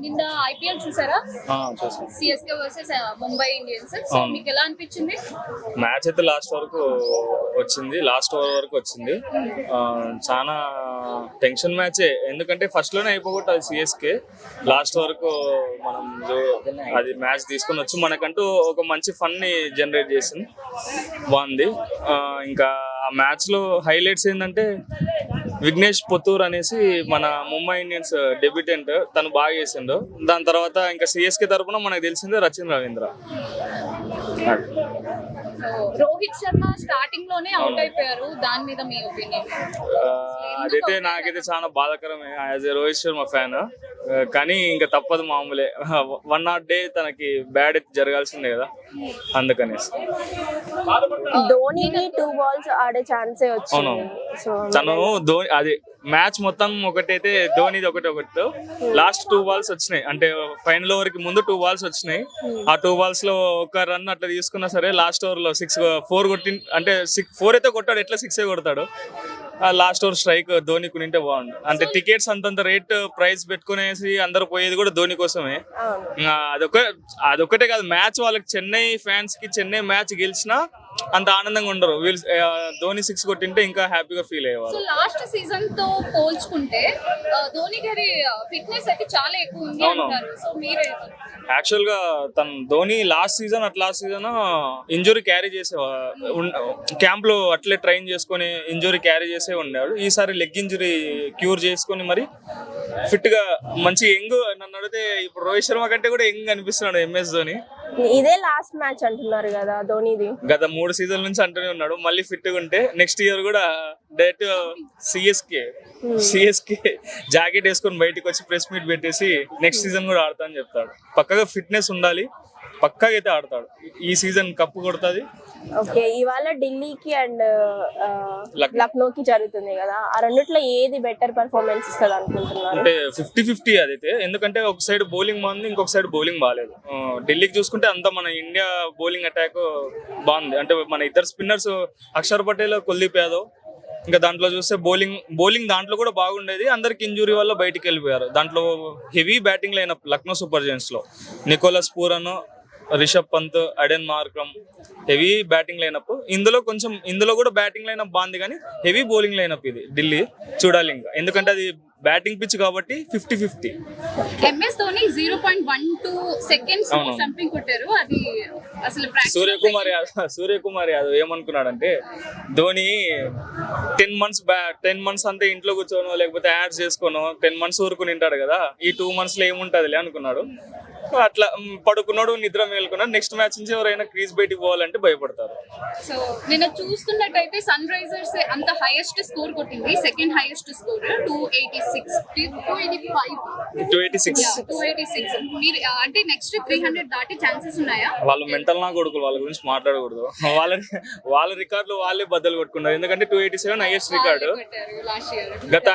నిన్న ఐపీఎల్ చూసారా? చూసాను. CSK versus Mumbai Indians. So మీకు ఎలా అనిపించింది? మ్యాచ్ అయితే లాస్ట్ వరకు వచ్చింది, లాస్ట్ ఓవర్ వరకు వచ్చింది. చాలా టెన్షన్ మ్యాచే, ఎందుకంటే ఫస్ట్ లోనే అయిపోగొట్టాలి సిఎస్కే. లాస్ట్ వరకు మనం అది మ్యాచ్ తీసుకొని వచ్చి మనకంటూ ఒక మంచి ఫన్ ని జనరేట్ చేసింది, బాగుంది. ఇంకా ఆ మ్యాచ్ లో హైలైట్స్ ఏంటంటే విఘ్నేష్ పొత్తూర్ అనేసి మన ముంబై ఇండియన్స్ డెబ్యూటెంట్, తను బాగా చేసిండు. దాని తర్వాత ఇంకా సిఎస్కే తరపున మనకు తెలిసిందే రచిన్ రవీంద్ర. రోహిత్ శర్మ స్టార్టింగ్ లోనే అవుట్ అయిపోయారు, దాని మీద మీ ఒపీనియన్? అదైతే నాకైతే చాలా బాధాకరమే as a Rohit Sharma fan. కానీ ఇంకా తప్పదు, మామూలే. 1 డే తనకి బ్యాడ్ అయితే జరగాల్సిందే కదా, అందుకనేసి. ధోనికి 2 balls ఆడే ఛాన్సే వచ్చింది. సో తను ధోని అది మ్యాచ్ మొత్తం ఒకటైతే ధోనిది ఒకటి లాస్ట్ 2 balls వచ్చినాయి, అంటే ఫైనల్ ఓవర్ కి ముందు 2 balls వచ్చినాయి. ఆ 2 balls లో ఒక రన్ అట్లా తీసుకున్నా సరే లాస్ట్ ఓవర్ లో 4 కొట్టి, అంటే 4 అయితే కొట్టాడు, ఎట్లా 6 కొడతాడు. లాస్ట్ ఓవర్ స్ట్రైక్ ధోని కునింటే బాగుండు. అంటే టికెట్స్ అంతంత రేట్ ప్రైస్ పెట్టుకునేసి అందరు పోయేది కూడా ధోని కోసమే. అదొకటే కాదు, మ్యాచ్ వాళ్ళకి చెన్నై ఫ్యాన్స్ కి చెన్నై మ్యాచ్ గెలిచినా అంత ఆనందంగా ఉండరు. వీళ్ళు ధోని 6 కొట్టింటే ఇంకా హ్యాపీగా ఫీల్ అయ్యేవారు. సో లాస్ట్ సీజన్ తో పోల్చుకుంటే ధోని గారి ఫిట్నెస్ అయితే చాలా ఎక్కువ ఉంది అంటారు. సో మీరే యాక్చువల్ గా తను Dhoni last season injury carry చేసే క్యాంప్ లో అట్లే ట్రైన్ చేసుకొని ఇంజురీ క్యారీ చేసే ఉండేవాడు. ఈసారి లెగ్ ఇంజురీ క్యూర్ చేసుకొని మరి ఫిట్ గా మంచి యంగ్, నన్ను అడిగితే ఇప్పుడు రోహిత్ శర్మ కంటే కూడా యంగ్ అనిపిస్తున్నాడు ఎంఎస్ ధోని. ఇదే లాస్ట్ మ్యాచ్ అంటున్నారు కదా ధోనిది, గత 3 సీజన్ నుంచి అంటూనే ఉన్నాడు. మళ్ళీ ఫిట్ గా ఉంటే నెక్స్ట్ ఇయర్ కూడా డైరెక్ట్ సిఎస్కే జాకెట్ వేసుకొని బయటకు వచ్చి ప్రెస్ మీట్ పెట్టేసి నెక్స్ట్ సీజన్ కూడా ఆడతా అని చెప్తాడు. పక్కగా ఫిట్నెస్ ఉండాలి, పక్కాగా అయితే ఆడతాడు. ఈ సీజన్ కప్పు కొడుతుంది. ఓకే, ఇవాళ ఢిల్లీకి అండ్ లక్నోకి జరుగుతుంది కదా, ఆ రెండిట్లో ఏది బెటర్ పర్ఫార్మెన్స్ ఇస్తుంది అనుకుంటున్నారు? అంటే 50-50 అదైతే, ఎందుకంటే ఒక సైడ్ బౌలింగ్ బాగుంది, ఇంకొక సైడ్ బౌలింగ్ బాగాలేదు. ఢిల్లీకి చూసుకుంటే అంతా మన ఇండియా బౌలింగ్ అటాక్ బాగుంది. అంటే మన ఇద్దరు స్పిన్నర్స్ అక్షర్ పటేల్, కుల్దీప్ యాదవ్. ఇంకా దాంట్లో చూస్తే బౌలింగ్ దాంట్లో కూడా బాగుండేది. అందరికి ఇంజురీ వల్ల బయటికి వెళ్ళిపోయారు. దాంట్లో heavy batting lineup Lucknow Super Giants లో Nicholas Pooran, Rishabh Pant, Aiden Markram, heavy batting lineup. ఇందులో కూడా బ్యాటింగ్ లైనప్ బాగుంది, కానీ హెవీ బౌలింగ్ లైనప్ ఇది ఢిల్లీ. చూడాలి ఇంకా, ఎందుకంటే అది బ్యాటింగ్ పిచ్ కాబట్టి 50-50. ఎంఎస్ ధోని 0.12 సెకండ్స్ జంపింగ్ కొట్టారు. అది అసలు సూర్యకుమార్ యాదవ్ ఏమనుకున్నాడంటే ధోని 10 months అంతా ఇంట్లో కూర్చోనో లేకపోతే యాడ్స్ చేసుకోనో 10 months ఊరుకుని ఉంటాడు కదా, ఈ 2 months లో ఏముంటదిలే అనుకున్నాడు. అట్లా పడుకున్నాడు, నిద్ర మేలుకున్నాడు. నెక్స్ట్ మ్యాచ్ నుంచి ఎవరైనా క్రీజ్ బయటికి పోవాలంటే భయపడతారు. సో నిన్న చూస్తున్నట్టయితే సన్ రైజర్స్ అంత హైయెస్ట్ స్కోర్ కొట్టింది, సెకండ్ హైయెస్ట్ స్కోర్ 286. మీరు అంటే నెక్స్ట్ 300 దాటి ఛాన్సెస్ ఉన్నాయా? వాళ్ళు మెంటల్ నా కొడుకులు, వాళ్ళ గురించి మాట్లాడకూడదు. వాళ్ళ రికార్డులు వాళ్ళే బద్దలు కొట్టుకున్నారు. ఎందుకంటే 287 హైయెస్ట్ రికార్డు. గత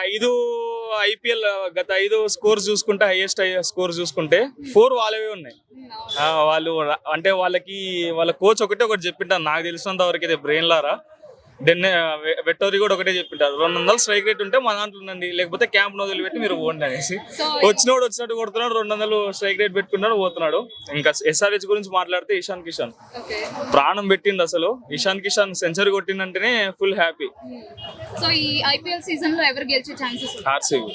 5 స్కోర్స్ చూసుకుంటే, హైయెస్ట్ స్కోర్ చూసుకుంటే 4 వాళ్ళవే ఉన్నాయి. వాళ్ళు అంటే వాళ్ళ కోచ్ ఒకటి చెప్పింటారు నాకు తెలిసినంత వరకు అయితే, బ్రెయిన్ లారా వెట్టోరి కూడా ఒకటే చెప్పింటారు, 200 స్ట్రైక్ రేట్ ఉంటే మా దాంట్లో ఉండండి, లేకపోతే క్యాంప్ వదిలిపెట్టి మీరు పోండి అనేసి. వచ్చినట్టు కొడుతున్నాడు, 200 స్ట్రైక్ రేట్ పెట్టుకున్నాడు, పోతున్నాడు. ఇంకా ఎస్ఆర్హెచ్ గురించి మాట్లాడితే ఇషాన్ కిషాన్ ప్రాణం పెట్టిండు. అసలు ఇషాన్ కిషాన్ సెంచరీ కొట్టిందంటేనే ఫుల్ హ్యాపీ. సో ఈ ఐపీఎల్ సీజన్ లో ఎవరు గెలిచే ఛాన్సెస్? ఆర్సీబీ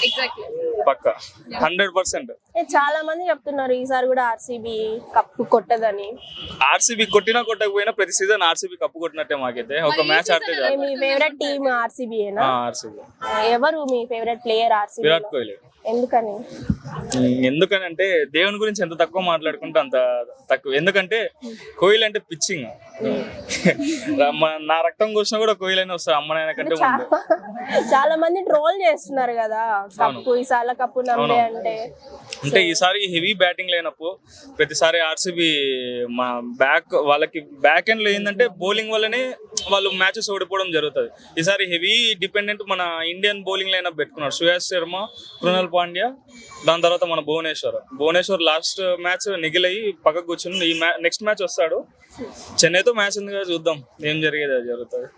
ఎగ్జాక్ట్లీ పక్కా 100%. చాలా మంది చెప్తున్నారు ఈసారి కూడా ఆర్సీబీ కప్పు కొట్టదని. ఆర్సీబీ కొట్టినా కొట్టకపోయినా ప్రతి సీజన్ ఆర్సీబీ కప్పు కొట్టినట్టే మాకైతే. ఒక మ్యాచ్ ఆడితే మీ ఫేవరెట్ టీమ్ ఆర్సీబీయేనా? ఆర్సీబీ. ఎవరు మీ favourite player RCB? Virat Kohli. ఎందుకని అంటే దేవుని గురించి ఎంత తక్కువ మాట్లాడుకుంటే అంత తక్కువ. ఎందుకంటే కోహ్లీ అంటే పిచ్చింగ్. నా రక్తం కూర్చున్నా కూడా కోహ్లీ అని వస్తారు అమ్మనాయన కంటే ముందు. చాలా మంది ట్రోల్ చేస్తున్నారు కదా కప్పు ఈసారి కప్పు నమ్మే అంటే ఈసారి హెవీ బ్యాటింగ్ లేనప్పుడు ప్రతిసారి ఆర్సీబీ మా వాళ్ళకి బ్యాక్ ఎండ్ లో ఏంటంటే బౌలింగ్ వల్లనే వాళ్ళు మ్యాచెస్ ఓడిపోవడం జరుగుతుంది. ఈసారి హెవీ డిపెండెంట్ మన ఇండియన్ బౌలింగ్ లైనప్ పెట్టుకున్నారు. సుయాష్ శర్మ, కృణాల్ పాండ్యా, దాని తర్వాత మన భువనేశ్వర్ లాస్ట్ మ్యాచ్ నిగిలయ్యి పక్కకు కూర్చుని నెక్స్ట్ మ్యాచ్ వస్తాడు. చెన్నైతో మ్యాచ్ ఉంది కదా, చూద్దాం ఏం జరిగేది అది జరుగుతుంది.